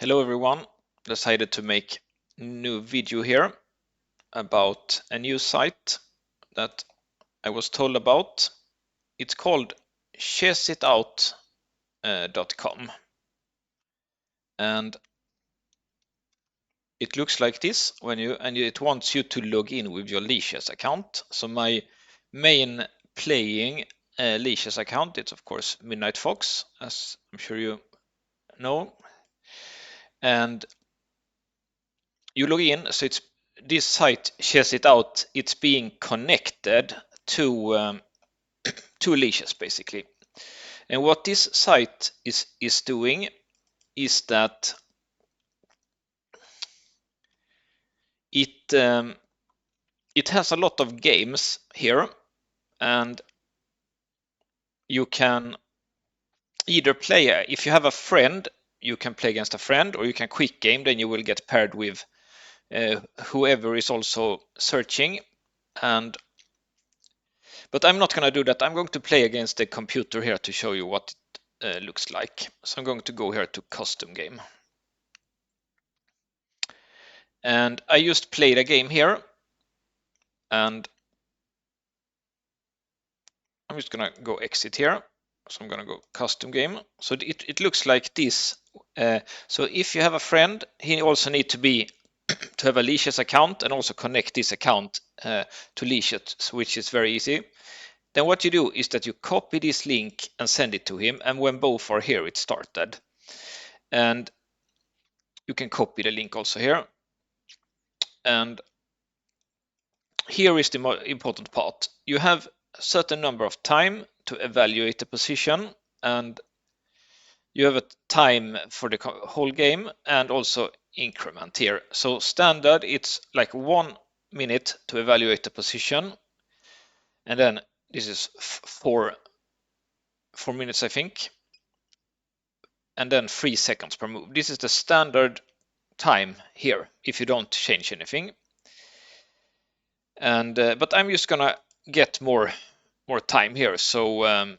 Hello everyone, decided to make a new video here about a new site that I was told about. It's called chessitout.com and it looks like this it wants you to log in with your lichess account. So my main playing lichess account, it's of course Midnight Fox, as I'm sure you know, and you log in. So it's this site shares it out. It's being connected to lichess basically. And what this site is doing is that it has a lot of games here, and you can either play if you have a friend, you can play against a friend, or you can quick game. Then you will get paired with whoever is also searching. But I'm not going to do that. I'm going to play against the computer here to show you what it looks like. So I'm going to go here to custom game. And I just played a game here. And I'm just going to go exit here. So I'm going to go custom game. So it looks like this. So if you have a friend, he also need to have a lichess account and also connect this account to lichess, which is very easy. Then what you do is that you copy this link and send it to him, and when both are here, it started. And you can copy the link also here. And here is the more important part. You have a certain number of time to evaluate the position, and you have a time for the whole game and also increment here. So standard, it's like 1 minute to evaluate the position, and then this is 4 minutes, I think, and then 3 seconds per move. This is the standard time here if you don't change anything. And but I'm just gonna get more time here. So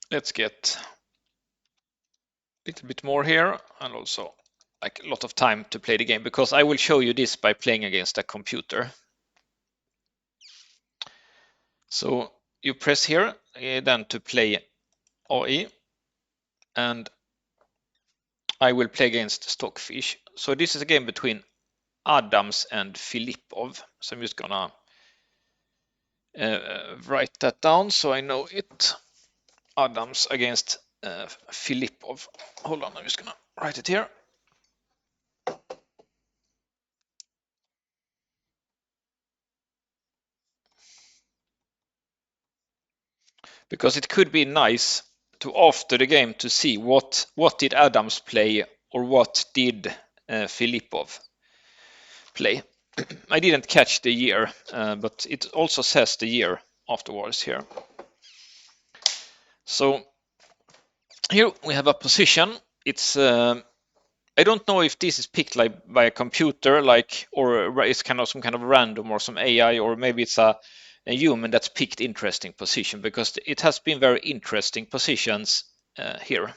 let's get a little bit more here, and also like a lot of time to play the game, because I will show you this by playing against a computer. So you press here then to play AI, and I will play against Stockfish. So this is a game between Adams and Filippov. So I'm just gonna write that down so I know it. Adams against Filippov. Hold on, I'm just gonna write it here. Because it could be nice to after the game to see what did Adams play or what did Filippov play. I didn't catch the year, but it also says the year afterwards here. So here we have a position. It's I don't know if this is picked like by a computer, or it's kind of some kind of random or some AI, or maybe it's a human that's picked interesting position, because it has been very interesting positions here.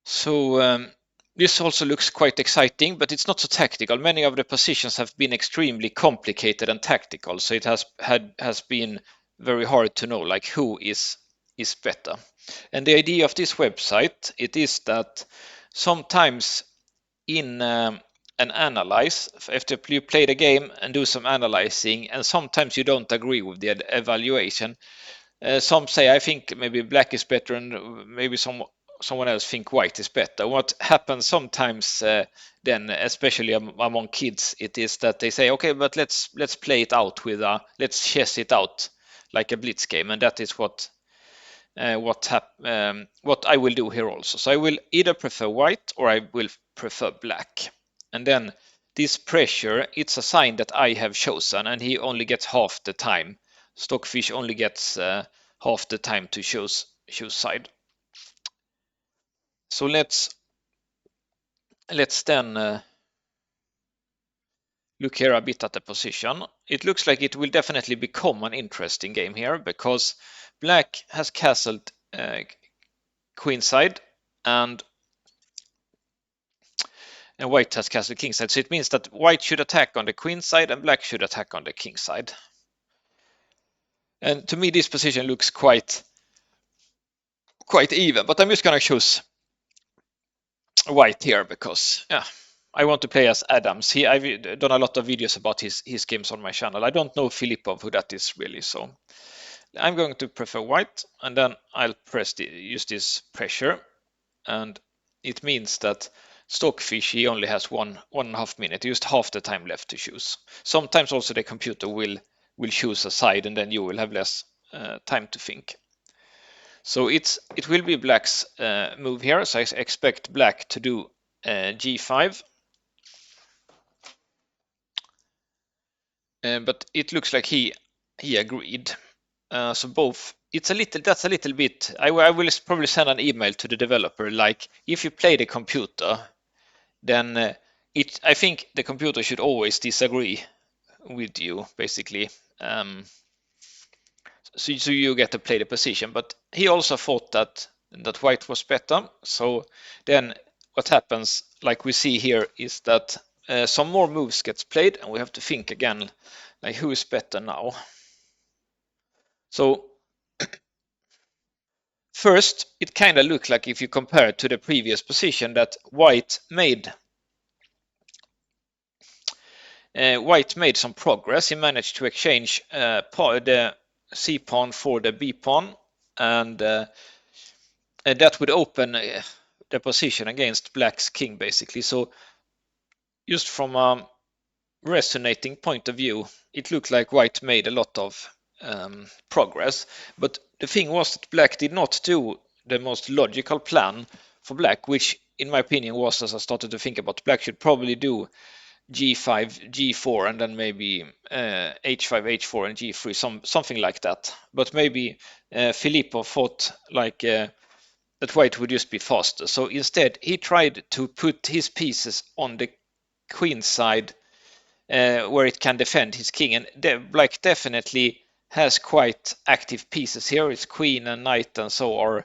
So this also looks quite exciting, but it's not so tactical. Many of the positions have been extremely complicated and tactical, so it has been very hard to know like who is better. And the idea of this website, it is that sometimes in an analyze, after you play the game and do some analyzing, and sometimes you don't agree with the evaluation. Some say, I think maybe black is better, and maybe someone else think white is better. What happens sometimes then, especially among kids, it is that they say, okay, but let's play it out let's chess it out like a blitz game, and that is what I will do here also. So I will either prefer white or I will prefer black. And then this pressure, it's a sign that I have chosen, and he only gets half the time. Stockfish only gets half the time to choose side. So let's then look here a bit at the position. It looks like it will definitely become an interesting game here, because black has castled queenside, and white has castle king side. So it means that white should attack on the queen side and black should attack on the king side. And to me, this position looks quite even, but I'm just gonna choose white here because yeah, I want to play as Adams. I've done a lot of videos about his games on my channel. I don't know Filipov who that is really, so I'm going to prefer white, and then I'll use this pressure, and it means that Stockfish he only has 1.5 minutes, just half the time left to choose. Sometimes also the computer will choose a side, and then you will have less time to think. So it will be black's move here. So I expect black to do g5. But it looks like he agreed. So both, that's a little bit. I will probably send an email to the developer. Like if you play the computer, then I think the computer should always disagree with you, basically. So you get to play the position. But he also thought that white was better. So then what happens, like we see here, is that some more moves gets played, and we have to think again, like who is better now. So first, it kind of looked like if you compare it to the previous position that white made some progress. He managed to exchange the c pawn for the b pawn, and that would open the position against black's king, basically. So just from a resonating point of view, it looked like white made a lot of progress. But the thing was that black did not do the most logical plan for black, which in my opinion was, as I started to think about, black should probably do g5, g4, and then maybe h5, h4, and g3, something like that. But maybe Filippo thought like that white would just be faster. So instead, he tried to put his pieces on the queen side where it can defend his king. And black definitely has quite active pieces here. It's queen and knight and so are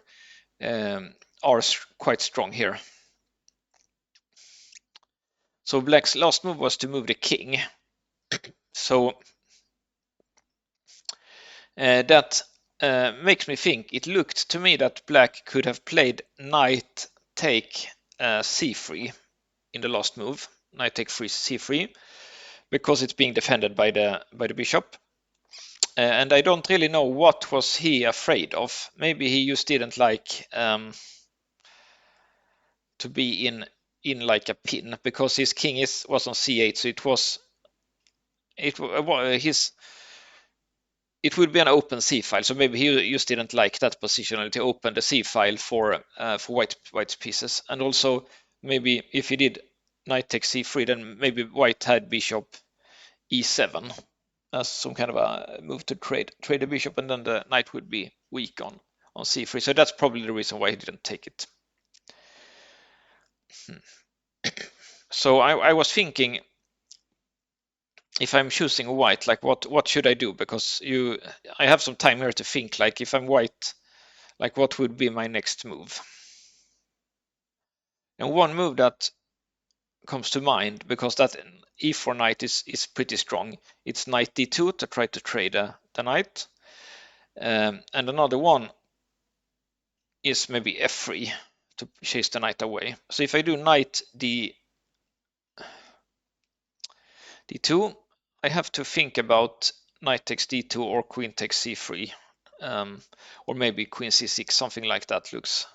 quite strong here. So black's last move was to move the king. So that makes me think. It looked to me that black could have played knight take c3 in the last move. Knight take c3 because it's being defended by the bishop. And I don't really know what was he afraid of. Maybe he just didn't like to be in like a pin because his king was on c8, so it would be an open c file. So maybe he just didn't like that position to open the c file for white's pieces. And also maybe if he did knight takes c3, then maybe white had bishop e7 as some kind of a move to trade the bishop, and then the knight would be weak on c3. So that's probably the reason why he didn't take it. So I was thinking, if I'm choosing white, like what should I do? Because I have some time here to think. Like if I'm white, like what would be my next move? And one move that comes to mind, because that e4 knight is pretty strong. It's knight d2 to try to trade the knight, and another one is maybe f3 to chase the knight away. So if I do knight d2, I have to think about knight takes d2 or queen takes c3, or maybe queen c6, something like that looks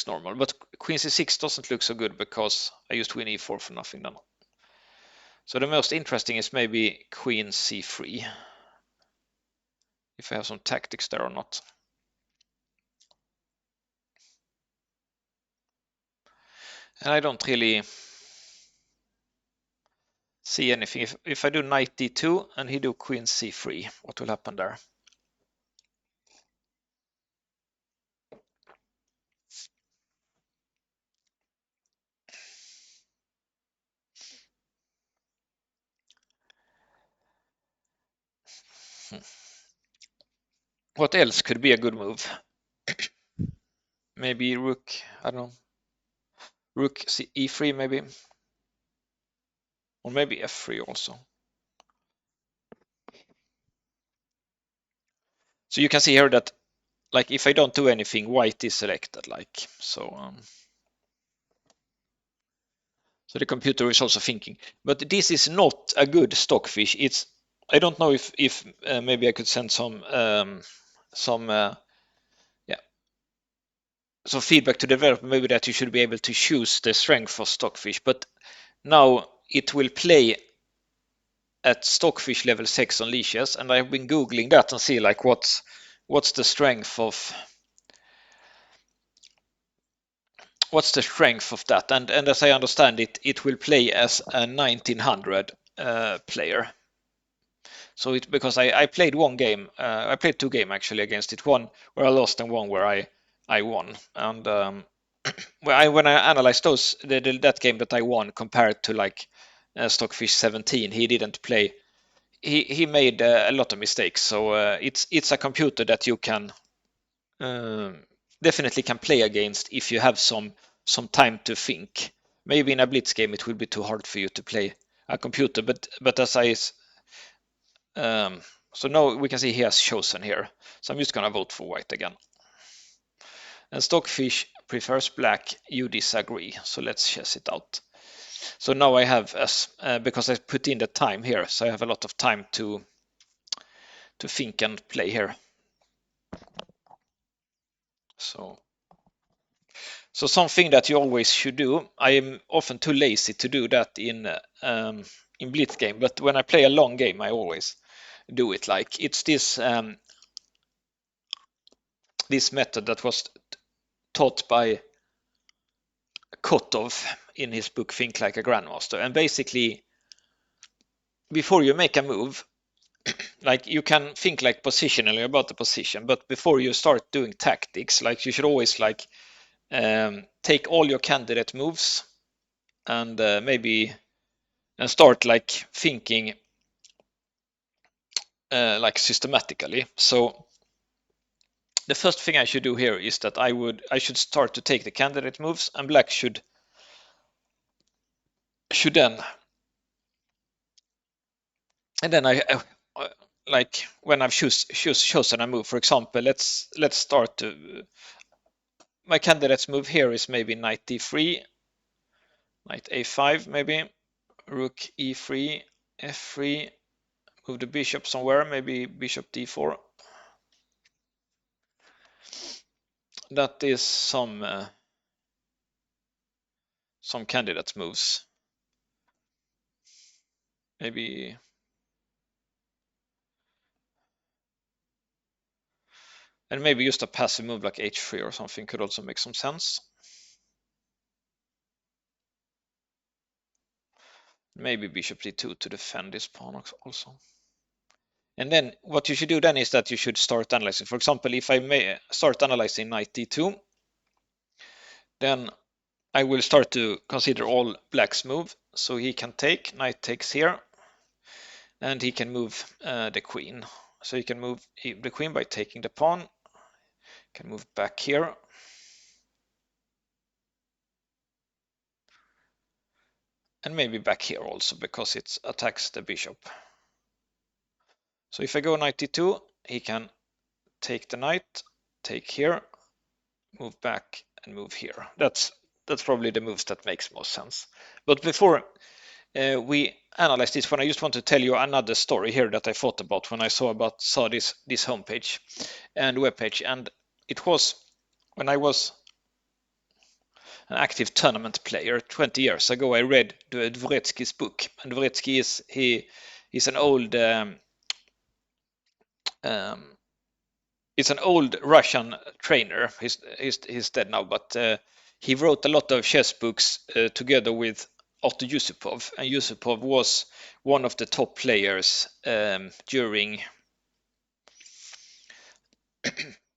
normal. But queen c6 doesn't look so good because I used queen e4 for nothing then. So the most interesting is maybe queen c3, if I have some tactics there or not. And I don't really see anything. If I do knight d2 and he do queen c3, what will happen there? What else could be a good move? Maybe rook, I don't know, rook e3 maybe, or maybe f3 also. So you can see here that, like, if I don't do anything, white is selected, like so. So the computer is also thinking, but this is not a good stockfish. It's, I don't know if maybe I could send some yeah, some feedback to the developer, maybe that you should be able to choose the strength for stockfish. But now it will play at stockfish level 6 on leashes, and I've been googling that and see like what's the strength of that, and as I understand it, it will play as a 1900 player. So it, because I played one game, I played two games actually against it, one where I lost and one where I won. And when I analyzed that game that I won compared to like Stockfish 17, he didn't play. He made a lot of mistakes. So it's a computer that you can definitely can play against if you have some time to think. Maybe in a blitz game it will be too hard for you to play a computer, but as I so now we can see he has chosen here. So I'm just gonna vote for white again. And Stockfish prefers black, you disagree. So let's chess it out. So now I have, as because I put in the time here, so I have a lot of time to think and play here. So something that you always should do. I am often too lazy to do that in blitz game, but when I play a long game, I always do it. Like it's this this method that was taught by Kotov in his book Think Like a Grandmaster. And basically, before you make a move, like you can think like positionally about the position, but before you start doing tactics, like you should always like take all your candidate moves and maybe and start like thinking like systematically. So the first thing I should do here is that I should start to take the candidate moves, and black should then, and then like when I've chosen a move, for example, let's start to my candidate's move here is maybe knight d3, knight a5 maybe, rook e3, f3, move the bishop somewhere, maybe bishop d4. That is some candidate's moves. Maybe and maybe just a passive move like h3 or something could also make some sense. Maybe bishop d2 to defend this pawn also. And then what you should do then is that you should start analyzing. For example, if I may start analyzing knight d2, then I will start to consider all black's move. So he can take, knight takes here, and he can move the queen. So he can move the queen by taking the pawn, can move back here. And maybe back here also, because it attacks the bishop. So if I go knight d2, he can take the knight, take here, move back, and move here. That's probably the moves that makes most sense. But before we analyze this one, I just want to tell you another story here that I thought about when I saw this homepage and webpage. And it was when I was an active tournament player 20 years ago. I read Dvoretsky's book, and Dvoretsky he's an old it's an old Russian trainer. He's dead now, but he wrote a lot of chess books together with Otto Yusupov, and Yusupov was one of the top players during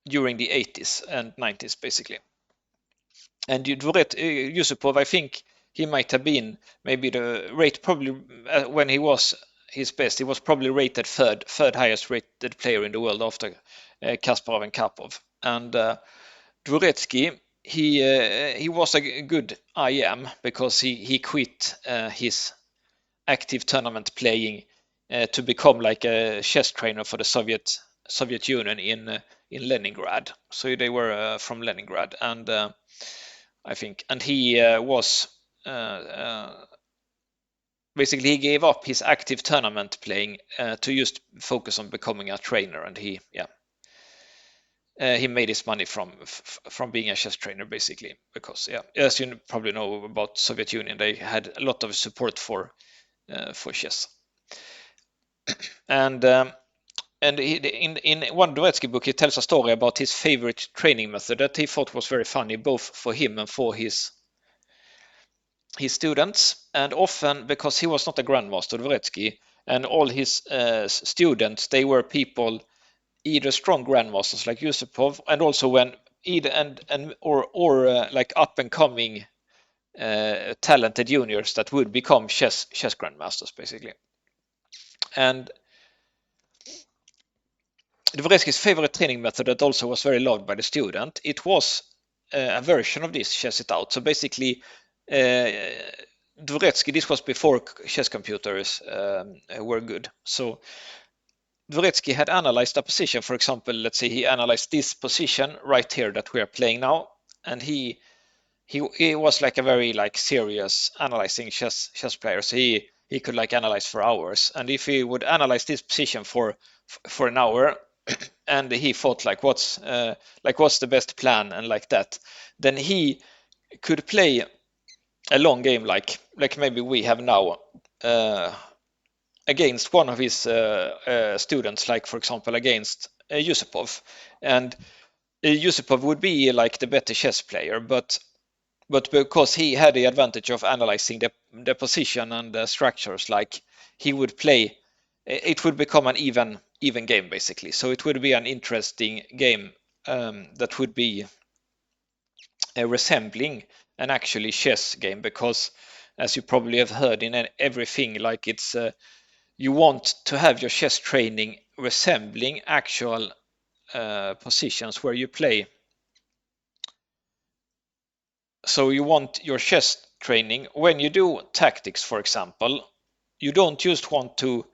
the 80s and 90s, basically. And Yusupov, I think he might have been maybe the rate probably when he was his best. He was probably rated third highest rated player in the world after Kasparov and Karpov. And Dvoretsky, he was a good IM because he quit his active tournament playing to become like a chess trainer for the Soviet Union in Leningrad. So they were from Leningrad, and I think, and he was basically he gave up his active tournament playing to just focus on becoming a trainer, and he made his money from being a chess trainer basically, because as you probably know about Soviet Union, they had a lot of support for chess. And in one Dvoretsky book, he tells a story about his favorite training method that he thought was very funny, both for him and for his students. And often, because he was not a grandmaster, Dvoretsky, and all his students, they were people either strong grandmasters like Yusupov, and also when either and or like up and coming talented juniors that would become chess grandmasters basically. And Dvoretsky's favorite training method that also was very loved by the student, it was a version of this chess it out. So basically, Dvoretsky, this was before chess computers were good. So Dvoretsky had analyzed a position, for example, let's say he analyzed this position right here that we are playing now, and he was like a very like serious analyzing chess player. So he could like analyze for hours, and if he would analyze this position for an hour, and he thought like what's the best plan and like that, then he could play a long game like maybe we have now against one of his students, like for example against Yusupov, and Yusupov would be like the better chess player, but because he had the advantage of analyzing the position and the structures, like he would play, it would become an even game basically. So it would be an interesting game that would be resembling an actually chess game, because as you probably have heard in everything, like it's you want to have your chess training resembling actual positions where you play. So you want your chess training, when you do tactics, for example, you don't just want to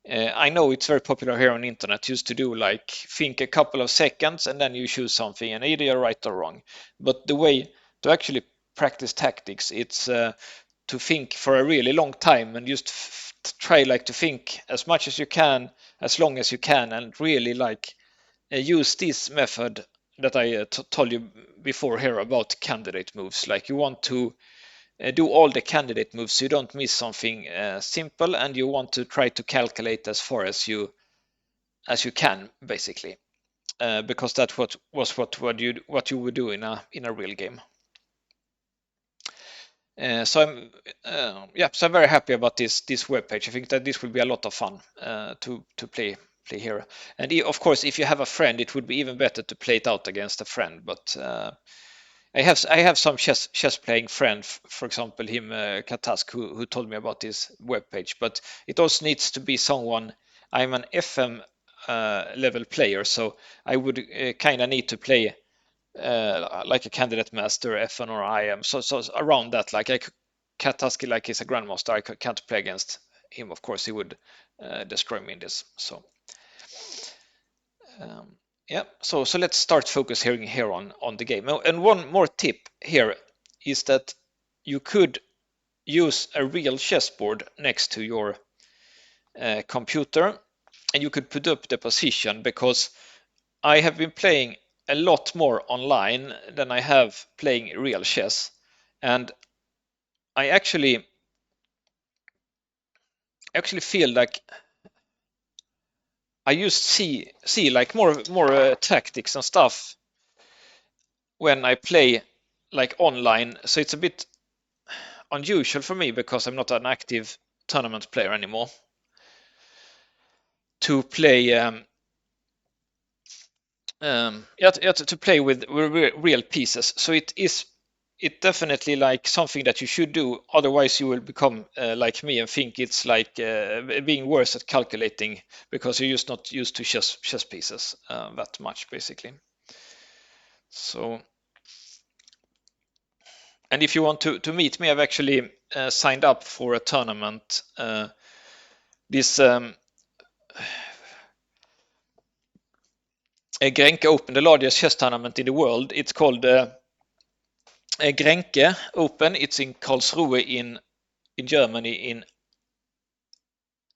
I know it's very popular here on the internet just to do like think a couple of seconds and then you choose something and either you're right or wrong. But the way to actually practice tactics, it's to think for a really long time and just try like to think as much as you can, as long as you can, and really like use this method that I told you before here about candidate moves. Like you want to do all the candidate moves so you don't miss something simple, and you want to try to calculate as far as you can basically, because that's what you would do in a real game. So I'm very happy about this web page. I think that this will be a lot of fun to play here. And of course, if you have a friend, it would be even better to play it out against a friend. But I have some chess playing friend, for example, him Katask, who told me about this web page. But it also needs to be someone. I'm an FM level player, so I would kind of need to play like a candidate master, FN or IM. So around that, like Kataski, like he's a grandmaster, I can't play against him. Of course, he would destroy me in this. So yeah, so let's start focusing here on the game. And one more tip here is that you could use a real chessboard next to your computer, and you could put up the position, because I have been playing a lot more online than I have playing real chess, and I actually feel like I just see like more tactics and stuff when I play like online. So it's a bit unusual for me, because I'm not an active tournament player anymore, to play to play with real pieces. So it definitely like something that you should do. Otherwise, you will become like me and think it's like being worse at calculating, because you're just not used to chess pieces that much, basically. So And if you want to meet me, I've actually signed up for a tournament. This Grenke Open, the largest chess tournament in the world. It's called Grenke Open. It's in Karlsruhe in Germany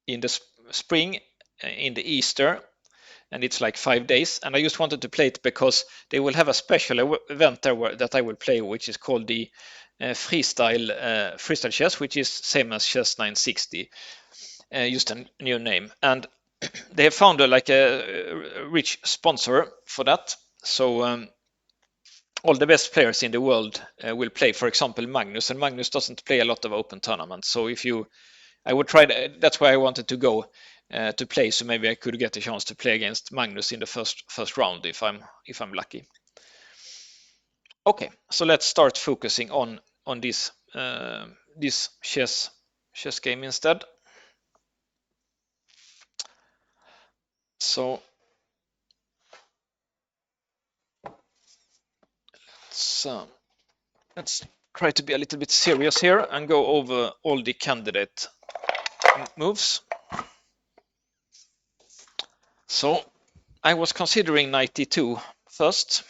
in the spring, in the Easter, and it's like 5 days. And I just wanted to play it because they will have a special event there that I will play, which is called the freestyle chess, which is same as Chess 960, just a new name. And they have found like a rich sponsor for that. So all the best players in the world will play. For example, Magnus, and Magnus doesn't play a lot of open tournaments. So if you, I would try. That's why I wanted to go to play. So maybe I could get a chance to play against Magnus in the first round if I'm lucky. Okay, so let's start focusing on this chess game instead. So let's try to be a little bit serious here and go over all the candidate moves. So I was considering knight e2 first,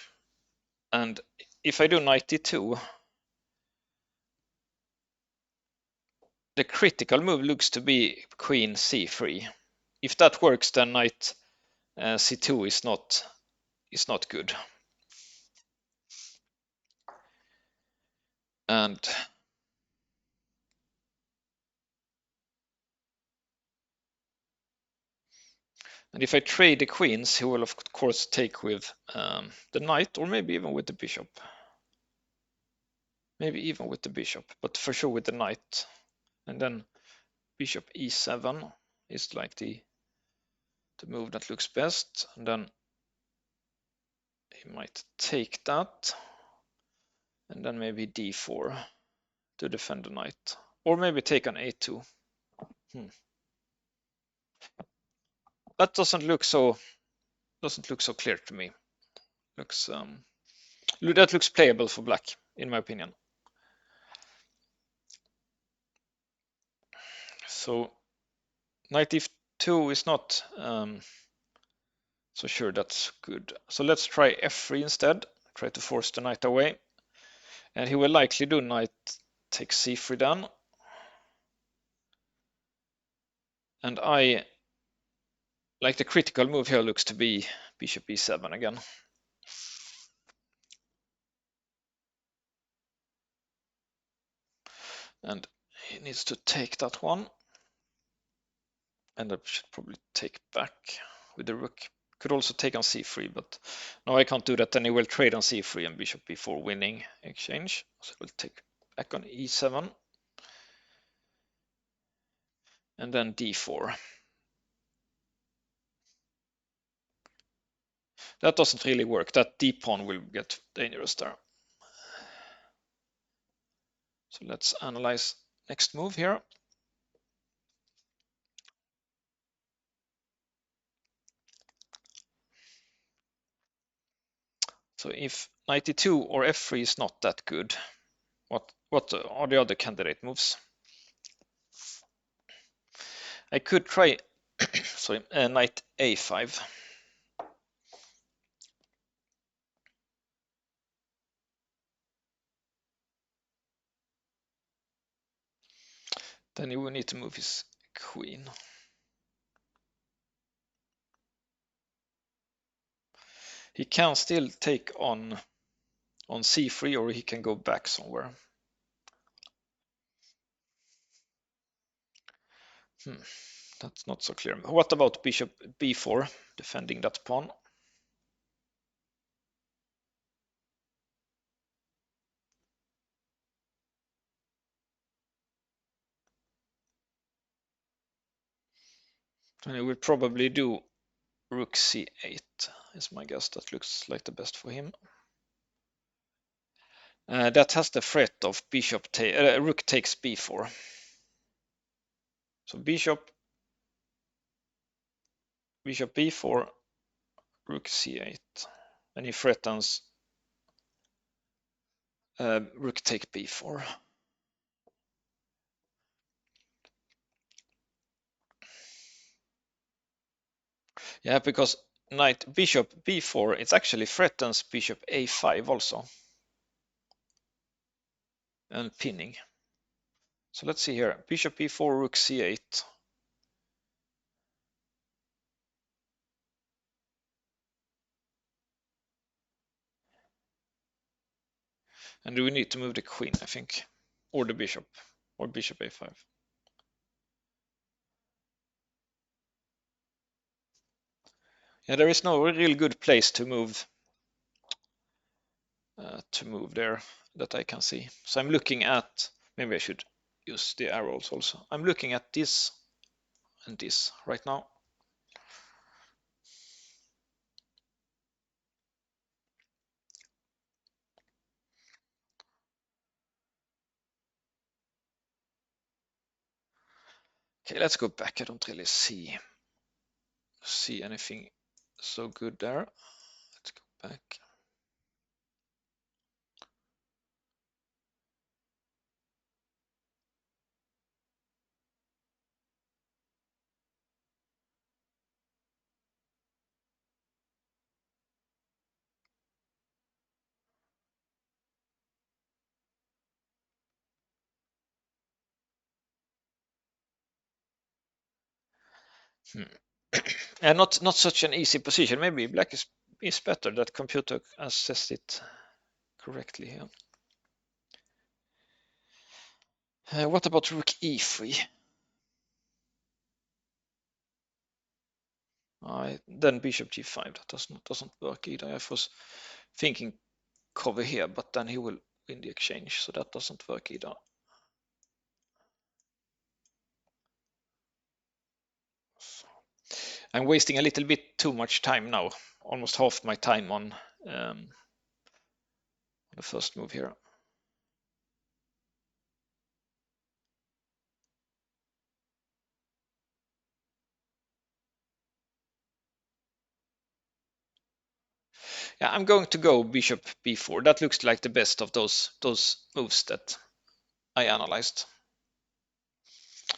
and if I do knight e2, the critical move looks to be queen c3. If that works, then knight c2 is not good. And if I trade the queens, he will of course take with the knight, or maybe even with the bishop. Maybe even with the bishop, but for sure with the knight. And then bishop e7 is like the move that looks best. And then he might take that. And then maybe d4 to defend the knight. Or maybe take on a2. That doesn't look so clear to me. That looks playable for black, in my opinion. So knight f2 is not so sure that's good. So let's try f3 instead. Try to force the knight away. And he will likely do knight takes c3 then. And I like the critical move here looks to be bishop e7 again. And he needs to take that one. And I should probably take back with the rook. Could also take on c3, but no, I can't do that. Then he will trade on c3 and bishop b4 winning exchange. So we'll take back on e7. And then d4. That doesn't really work. That d pawn will get dangerous there. So let's analyze next move here. So if knight e2 or f3 is not that good, what are the other candidate moves? I could try sorry, knight a5. Then he will need to move his queen. He can still take on c3, or he can go back somewhere. That's not so clear. What about bishop b4, defending that pawn? And he will probably do rook c8 is my guess. That looks like the best for him. That has the threat of rook takes b4. So bishop b4, rook c8, and he threatens Rook take b4. Yeah, because knight bishop b4, it actually threatens bishop a5 also, and pinning. So let's see here, bishop b4, rook c8. And we need to move the queen, I think, or the bishop, or bishop a5. Yeah, there is no real good place to move there that I can see. So I'm looking at, maybe I should use the arrows also. I'm looking at this and this right now. Okay, let's go back. I don't really see anything so good there. Let's go back. And not such an easy position. Maybe black is better. That computer assessed it correctly here. What about rook e3? Then bishop g5. That doesn't work either. I was thinking cover here, but then he will win the exchange, so that doesn't work either. I'm wasting a little bit too much time now, almost half my time on the first move here. Yeah, I'm going to go bishop b4. That looks like the best of those moves that I analyzed.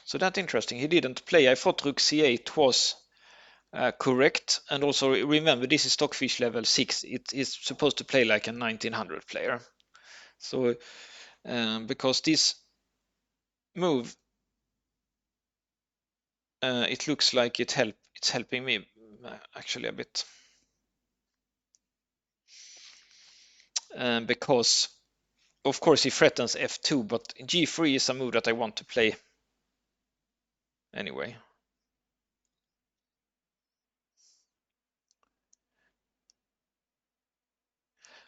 So that's interesting. He didn't play. I thought rook c8 was correct. And also remember, this is Stockfish level 6. It is supposed to play like a 1900 player. So because this move, it looks like it's helping me actually a bit. Because of course he threatens f2, but g3 is a move that I want to play anyway.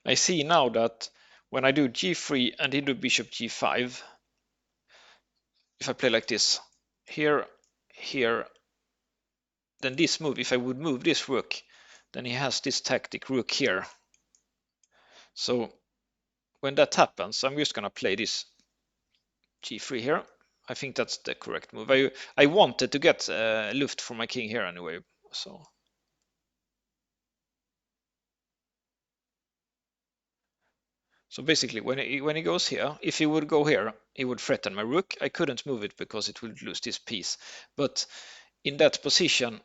I see now that when I do g3 and he do bishop g5, if I play like this, here, then this move, if I would move this rook, then he has this tactic rook here. So when that happens, I'm just gonna play this g3 here. I think that's the correct move. I wanted to get luft for my king here anyway, so. So basically, when he goes here, if he would go here, he would threaten my rook. I couldn't move it because it would lose this piece. But in that position,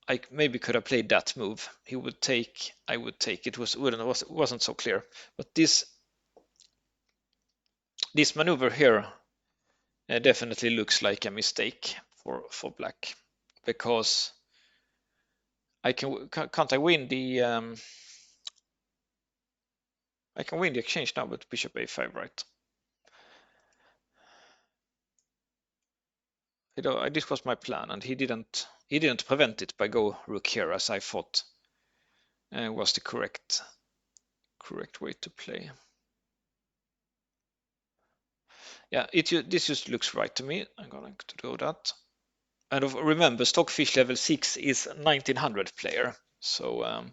I maybe could have played that move. He would take, I would take. It wasn't so clear. But this maneuver here definitely looks like a mistake for black, because can't I win the I can win the exchange now with bishop a5, right? This was my plan, and he didn't prevent it by go rook here, as I thought was the correct way to play. Yeah, this just looks right to me. I'm going to do that. And remember, Stockfish level 6 is 1900 player, so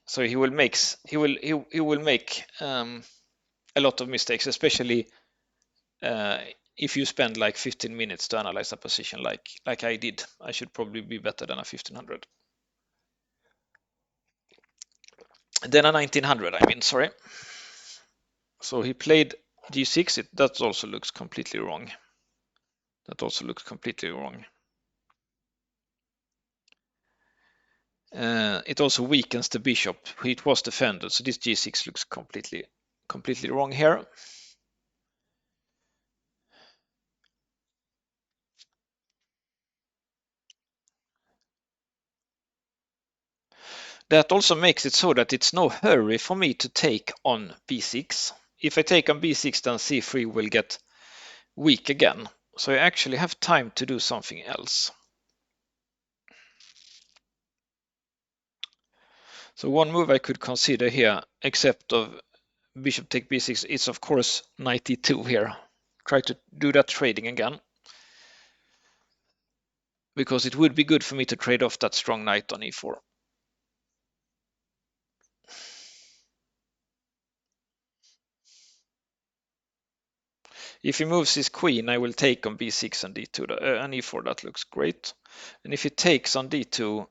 so he will make a lot of mistakes, especially if you spend like 15 minutes to analyze a position like I did. I should probably be better than a 1500. Then a 1900, I mean, sorry. So he played g6. That also looks completely wrong. That also looks completely wrong. It also weakens the bishop. It was defended, so this g6 looks completely wrong here. That also makes it so that it's no hurry for me to take on b6. If I take on b6, then c3 will get weak again. So I actually have time to do something else. So one move I could consider here, except of bishop take b6, is of course knight e2 here. Try to do that trading again. Because it would be good for me to trade off that strong knight on e4. If he moves his queen, I will take on b6 and d2 and e4. That looks great. And if he takes on d2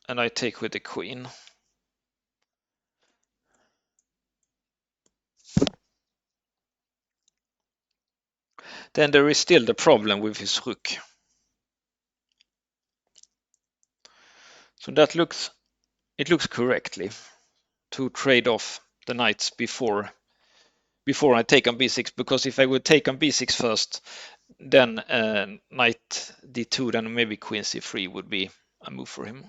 and I take with the queen, then there is still the problem with his rook. So that looks correctly to trade off the knights before I take on b6, because if I would take on b6 first, then knight d2, then maybe queen c3 would be a move for him.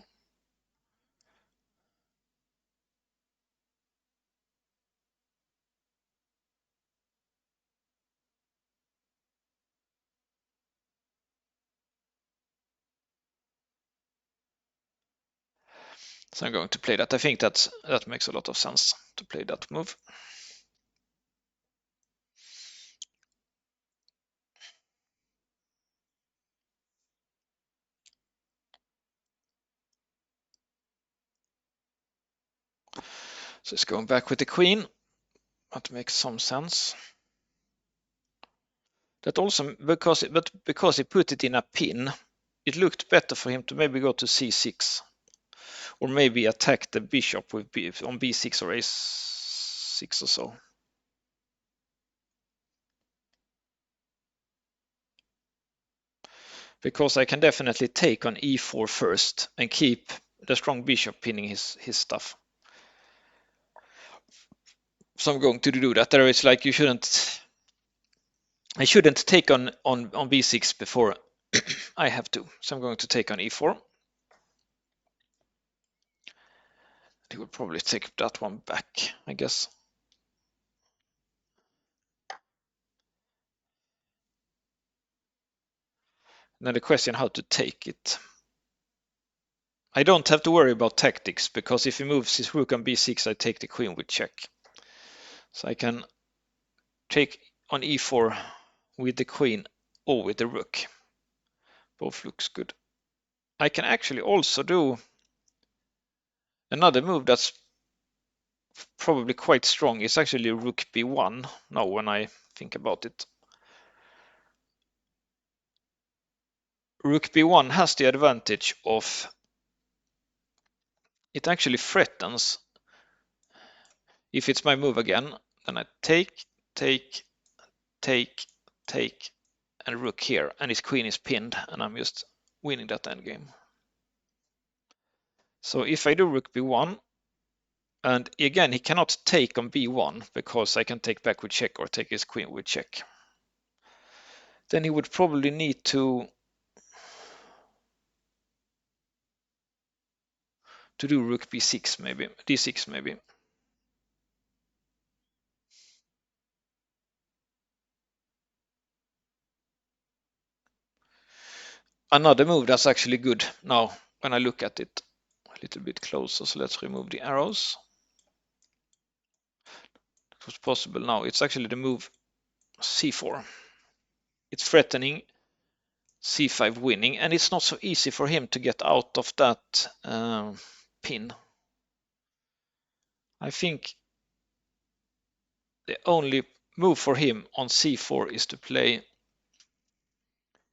So I'm going to play that. I think that makes a lot of sense to play that move. So it's going back with the queen. That makes some sense. That also because he put it in a pin, it looked better for him to maybe go to c6, or maybe attack the bishop with on b6 or a6 or so. Because I can definitely take on e4 first and keep the strong bishop pinning his stuff. So I'm going to do that. There is like I shouldn't take on b6 before I have to. So I'm going to take on e4. He will probably take that one back, I guess. Now the question how to take it. I don't have to worry about tactics, because if he moves his rook on b6, I take the queen with check. So I can take on e4 with the queen or with the rook. Both looks good. I can actually also do another move that's probably quite strong. It's actually rook b1 now when I think about it. Rook b1 has the advantage of it actually threatens. If it's my move again, then I take, and rook here, and his queen is pinned, and I'm just winning that endgame. So if I do rook b1, and again he cannot take on b1 because I can take back with check or take his queen with check, then he would probably need to do rook b6 maybe, d6 maybe. Another move that's actually good now when I look at it a little bit closer, so let's remove the arrows. It was possible now. It's actually the move c4. It's threatening c5 winning, and it's not so easy for him to get out of that pin. I think the only move for him on c4 is to play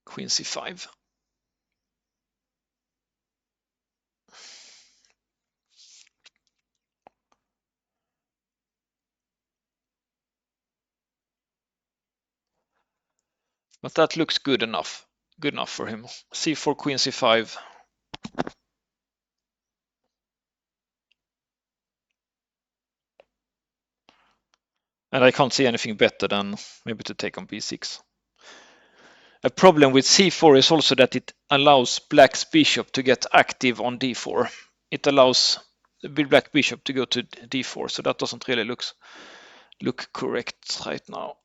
queen c5. But that looks good enough. Good enough for him. C4, queen c5. And I can't see anything better than maybe to take on b6. A problem with c4 is also that it allows black's bishop to get active on d4. It allows the black bishop to go to d4, so that doesn't really look correct right now.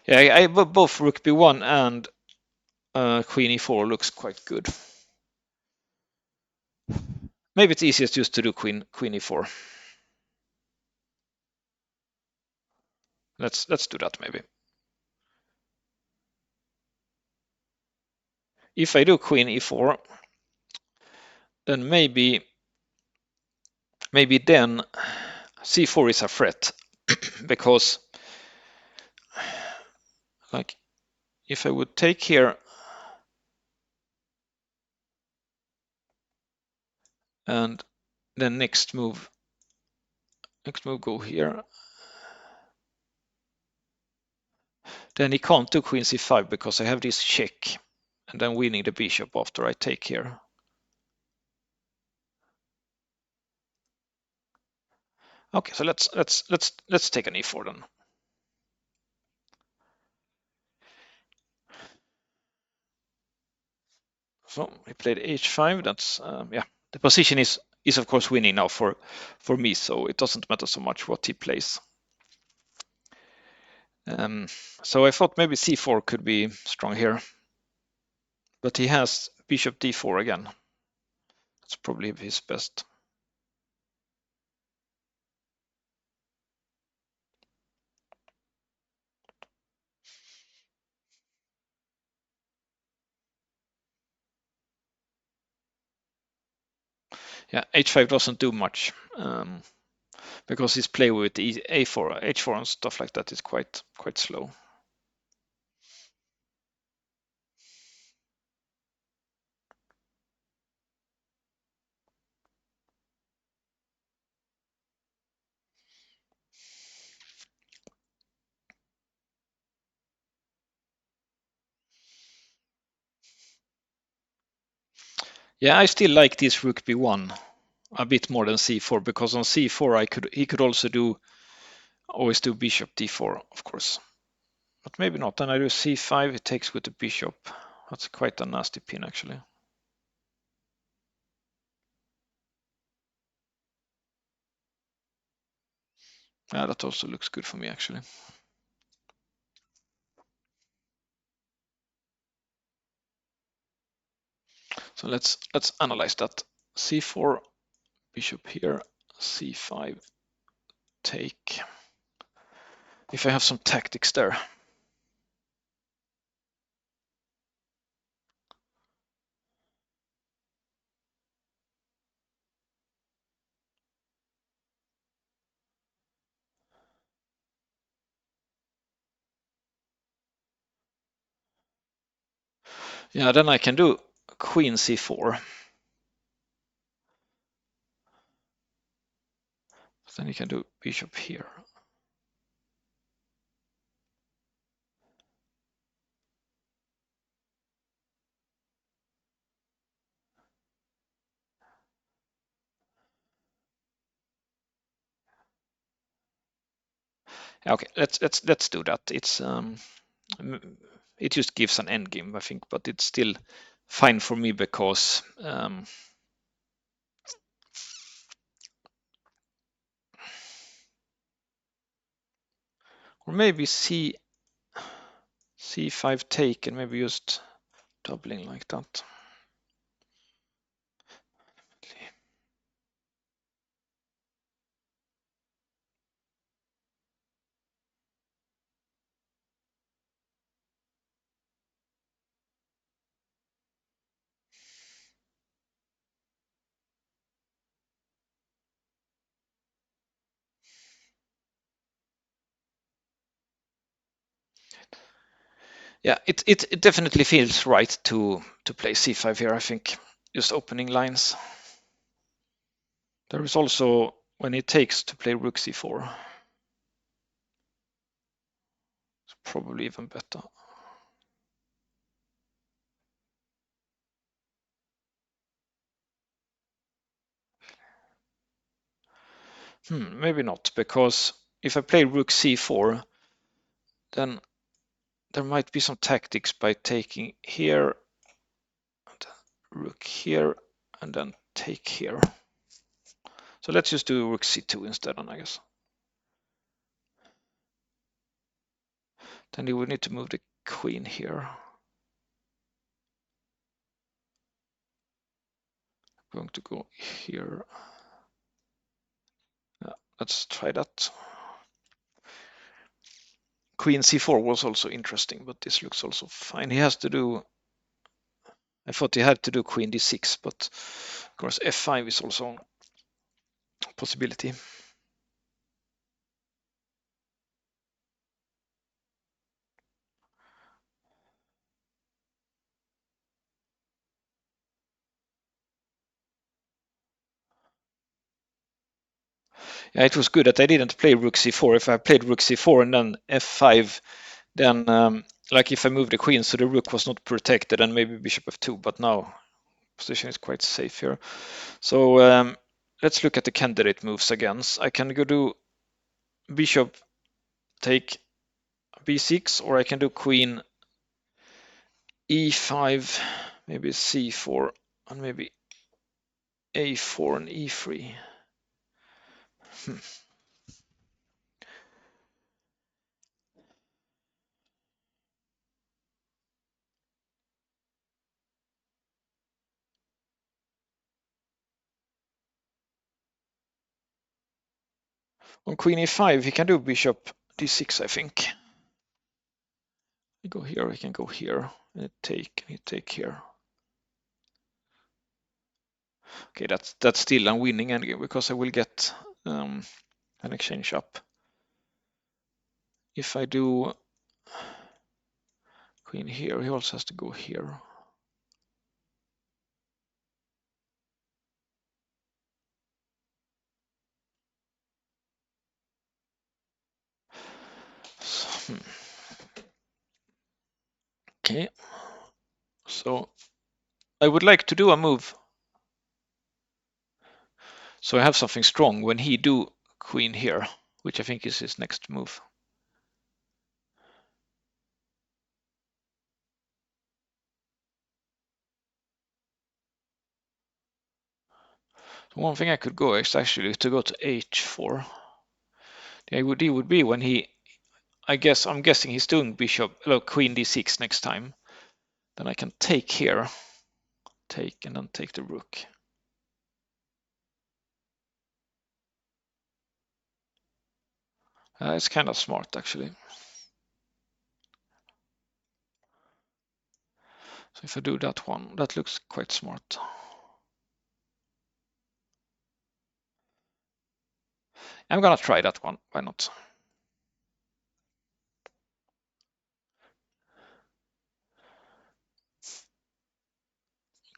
Yeah, both rook b1 and queen e4 looks quite good. Maybe it's easiest just to do queen e4. Let's do that maybe. If I do queen e4, then maybe then c4 is a threat because like if I would take here and then next move go here, then he can't do queen c5 because I have this check and then winning the bishop after I take here. Okay, so let's take an e4 then. So he played h5. That's yeah. The position is of course winning now for me, so it doesn't matter so much what he plays. So I thought maybe c4 could be strong here, but he has bishop d4 again. That's probably his best. Yeah, h5 doesn't do much because his play with a4, h4 and stuff like that is quite slow. Yeah, I still like this rook b1 a bit more than c4 because on c4 he could also always do bishop d4, of course. But maybe not. Then I do c5, it takes with the bishop. That's quite a nasty pin actually. Yeah, that also looks good for me actually. So let's analyze that. c4, bishop here, c5, take. If I have some tactics there. Yeah, then I can do queen c4. Then you can do bishop here. Okay, let's do that. It just gives an endgame, I think, but it's still fine for me because or maybe c5 take and maybe just doubling like that. Yeah, it definitely feels right to play c5 here, I think. Just opening lines. There is also when he takes to play rook c4. It's probably even better. Maybe not, because if I play rook c4, then there might be some tactics by taking here, and rook here, and then take here. So let's just do rook c2 instead, I guess. Then you would need to move the queen here. I'm going to go here. Yeah, let's try that. Queen c4 was also interesting, but this looks also fine. He has to do, I thought he had to do queen d6, but of course f5 is also a possibility. Yeah, it was good that I didn't play rook c4. If I played rook c4 and then f5, then like if I moved the queen, so the rook was not protected, and maybe bishop f2, but now position is quite safe here. So let's look at the candidate moves again. I can go do bishop take b6, or I can do queen e5, maybe c4, and maybe a4 and e3. On queen e5, he can do bishop d6, I think. I go here, I can go here, and you take here. Okay, that's still I'm winning endgame because I will get an exchange up. If I do queen here, he also has to go here. So, okay, so I would like to do a move. So I have something strong when he do queen here, which I think is his next move. So one thing I could go is actually to go to h4. The idea would be when I'm guessing he's doing queen d6 next time. Then I can take here, take, and then take the rook. It's kind of smart, actually. So if I do that one, that looks quite smart. I'm gonna try that one. Why not?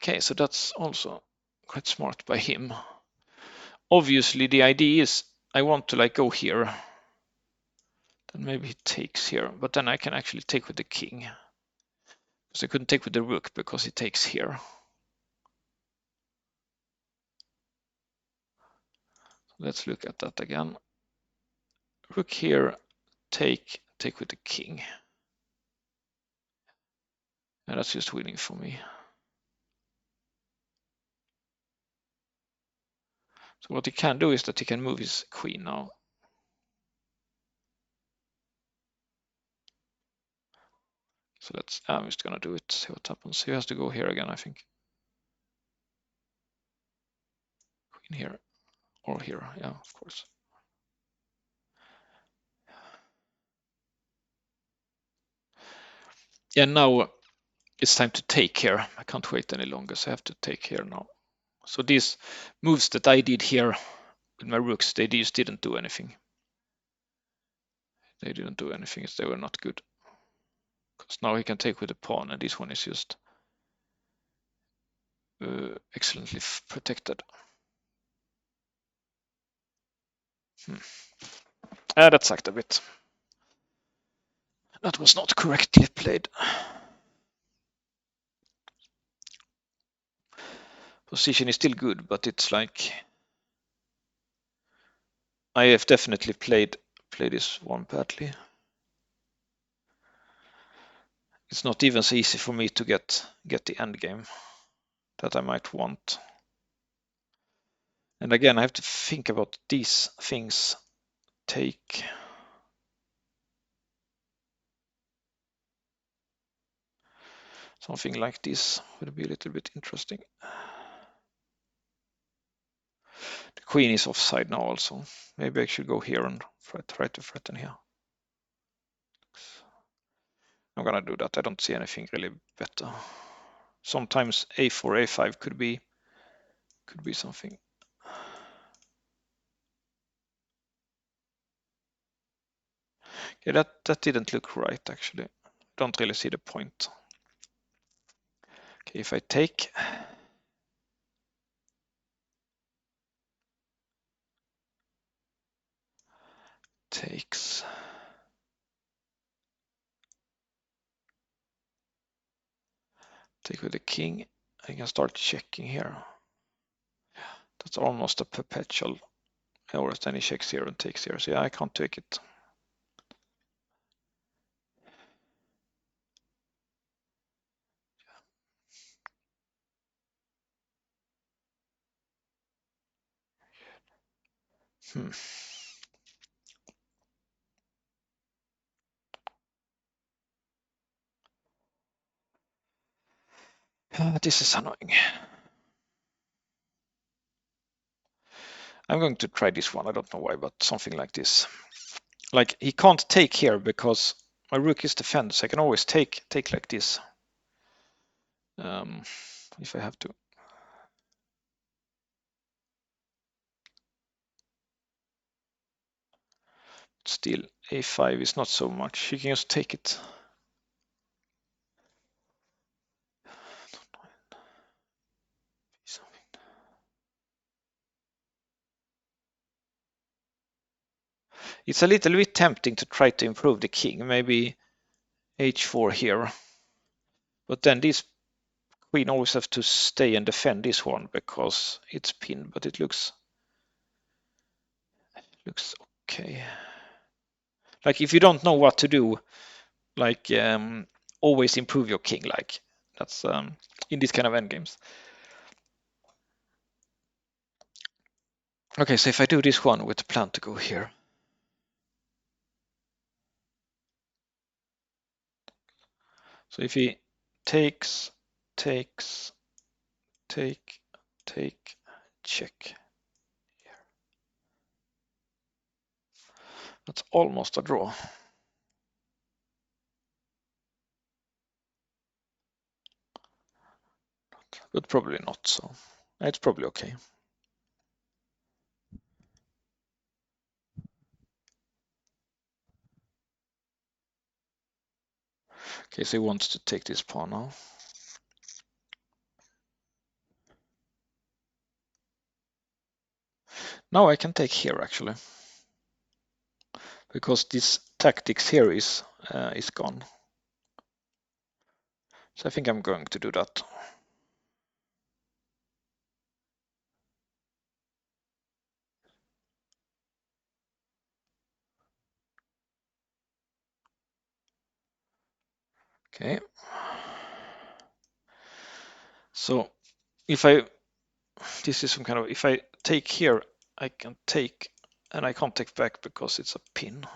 Okay, so that's also quite smart by him. Obviously, the idea is I want to like go here. Then maybe he takes here, but then I can actually take with the king. Because I couldn't take with the rook because he takes here. Let's look at that again. Rook here, take with the king. And that's just winning for me. So what he can do is that he can move his queen now. So I'm just gonna do it, see what happens. He has to go here again, I think. Queen here, or here, yeah, of course. Yeah, now it's time to take here. I can't wait any longer, so I have to take here now. So these moves that I did here with my rooks, they just didn't do anything. They didn't do anything, they were not good. Because now he can take with the pawn, and this one is just excellently protected. That sucked a bit. That was not correctly played. Position is still good, but it's like I have definitely played this one badly. It's not even so easy for me to get the endgame that I might want. And again, I have to think about these things. Take. Something like this would be a little bit interesting. The queen is offside now also. Maybe I should go here and try to threaten here. I'm gonna do that. I don't see anything really better. Sometimes a4, a5 could be something. Okay, that didn't look right actually. Don't really see the point. Okay, if I take, takes, take with the king, I can start checking here. That's almost a perpetual. Or then he checks here and takes here. So yeah, I can't take it. This is annoying. I'm going to try this one. I don't know why, but something like this. Like he can't take here because my rook is defended, so I can always take like this. If I have to. Still, a5 is not so much. You can just take it. It's a little bit tempting to try to improve the king. Maybe h4 here. But then this queen always have to stay and defend this one because it's pinned, but it looks okay. Like if you don't know what to do, like always improve your king. Like that's in this kind of endgames. Okay, so if I do this one with the plan to go here. So if he takes, take, check. That's almost a draw. But probably not, so it's probably okay. Okay, so he wants to take this pawn now. Now I can take here actually, because this tactics here is gone. So I think I'm going to do that. Okay. So if this is some kind of, if I take here, I can take, and I can't take back because it's a pin.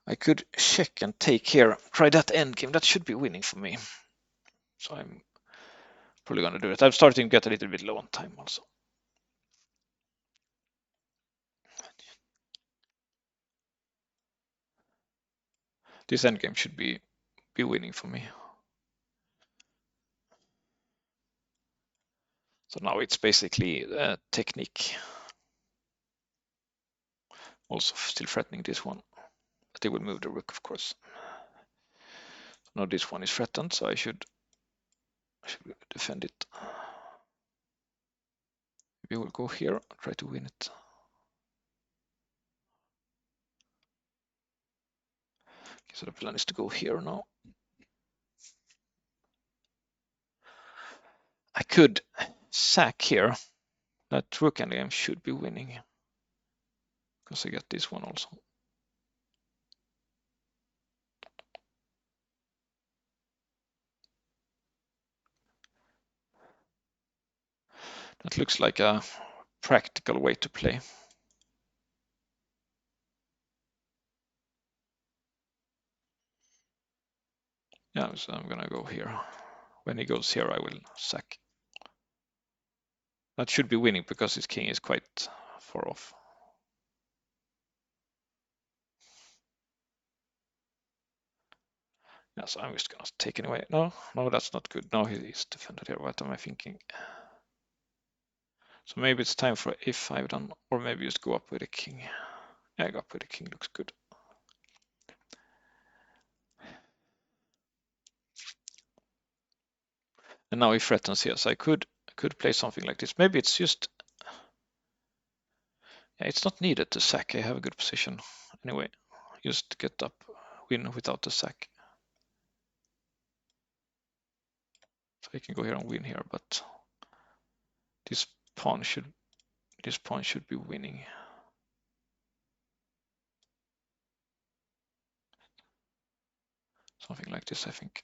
I could check and take here, try that endgame. That should be winning for me. So I'm probably going to do it. I'm starting to get a little bit low on time also. This endgame should be winning for me. So now it's basically technique. Also still threatening this one, but they will move the rook, of course. Now this one is threatened, so I should defend it. We will go here, try to win it. Okay, so the plan is to go here now. I could sack here. That rook endgame should be winning, because I get this one also. That looks like a practical way to play. Yeah, so I'm gonna go here. When he goes here, I will sack. That should be winning because his king is quite far off. Yeah, so I'm just gonna take it away. No, that's not good. Now he's defended here. What am I thinking? So maybe it's time for a5 then, or maybe just go up with a king. Yeah, go up with a king, looks good. And now he threatens here, so I could play something like this. Maybe it's just, yeah, it's not needed to sack. I have a good position anyway. Just get up, win without the sack. So I can go here and win here, but this pawn should be winning. Something like this, I think.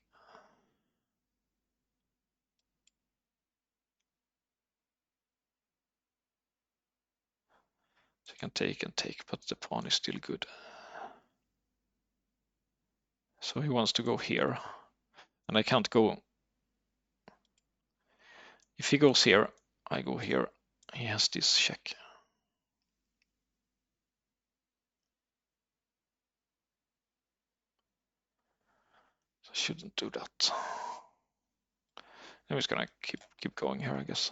So you can take and take, but the pawn is still good. So he wants to go here, and I can't go. If he goes here, I go here. He has this check. So I shouldn't do that. I'm just gonna keep going here, I guess.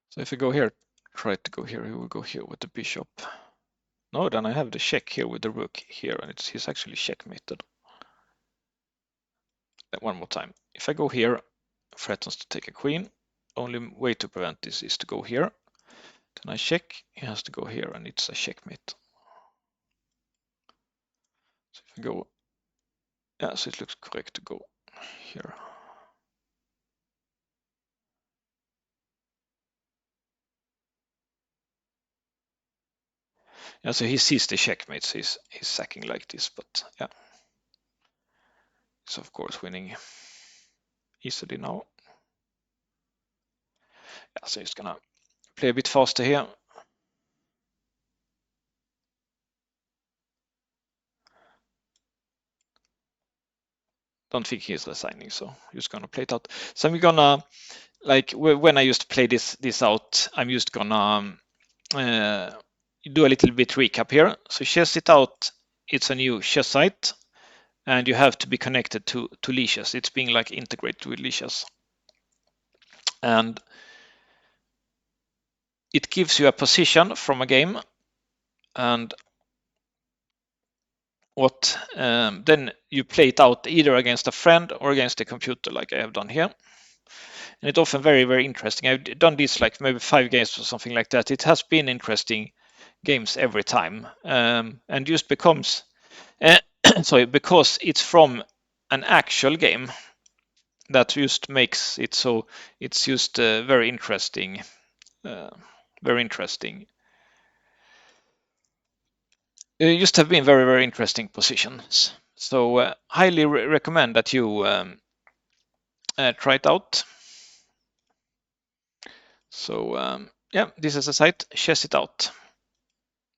So if I go here, try to go here, he will go here with the bishop. No, then I have the check here with the rook here, and he's actually checkmated. One more time. If I go here, threatens to take a queen. Only way to prevent this is to go here. Then I check, he has to go here, and it's a checkmate. So if I go, yeah, so it looks correct to go here. Yeah, so he sees the checkmate, so he's sacking like this, but yeah. He's of course winning easily now. Yeah, so he's gonna play a bit faster here. Don't think he's resigning, so just gonna play it out. So I'm gonna, like when I used to play this out, I'm just gonna do a little bit recap here. So chess it out, it's a new chess site, and you have to be connected to lichess. It's being like integrated with lichess, and it gives you a position from a game, and what then you play it out either against a friend or against the computer, like I have done here. And it's often very, very interesting. I've done this like maybe 5 games or something like that. It has been interesting games every time, and just becomes sorry, because it's from an actual game, that just makes it so it's just very interesting, very interesting. Just have been very, very interesting positions. So highly recommend that you try it out. So yeah, this is a site, chess it out.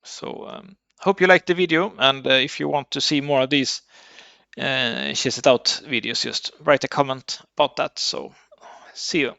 So hope you liked the video, and if you want to see more of these Chess It Out videos, just write a comment about that. So see you.